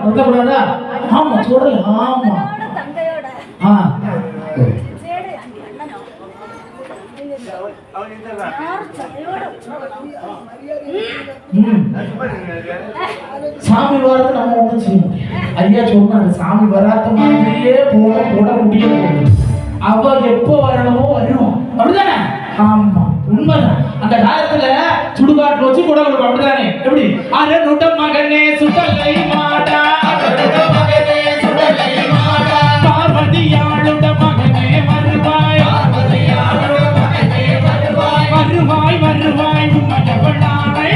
வருத்தப்படாதா? ஆமா சொல்றேன். ஆமா சாமி வராது நம்ம ஒன்றும் செய்ய முடியும். ஐயா சொன்னாரு சாமி வராத மாதிரியே போட முடியாது. அவ எப்போ வரணுமோ வரணும், அப்படிதானே? ஆமா உண்மைதான். அந்த காலத்துல சுடுகாட்டு வச்சு கூட கொடுக்கும், அப்படிதானே? எப்படி அரணுட மகனே சுடலை மாடா, பார்வதியாளுட மகனே வருவாய், வருவாய் வருவாய் உமையவளானை,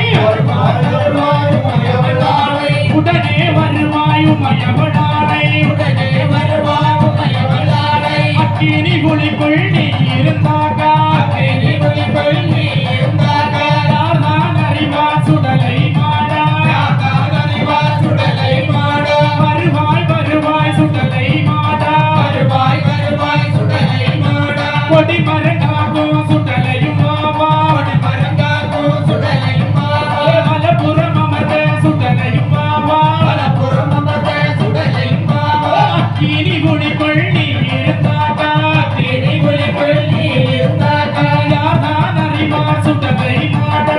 உடனே வருவாய் உமையவளானை, அக்கினி குழிக்குள் நீ இருந்தாக்கா, யார் நான் அறிவா சுடலை மாடா, வருவாய் வருவாய் சுடலை மாடா, கொடி மரங்காகும் சுடலையும் மாவா, மலப்புறம் அமர்ந்த சுடலையும் மாவா, அக்கினி குழிக்குள் நீ இருந்தாக்கா, யார் நான் அறிவா சுடலை மாடா.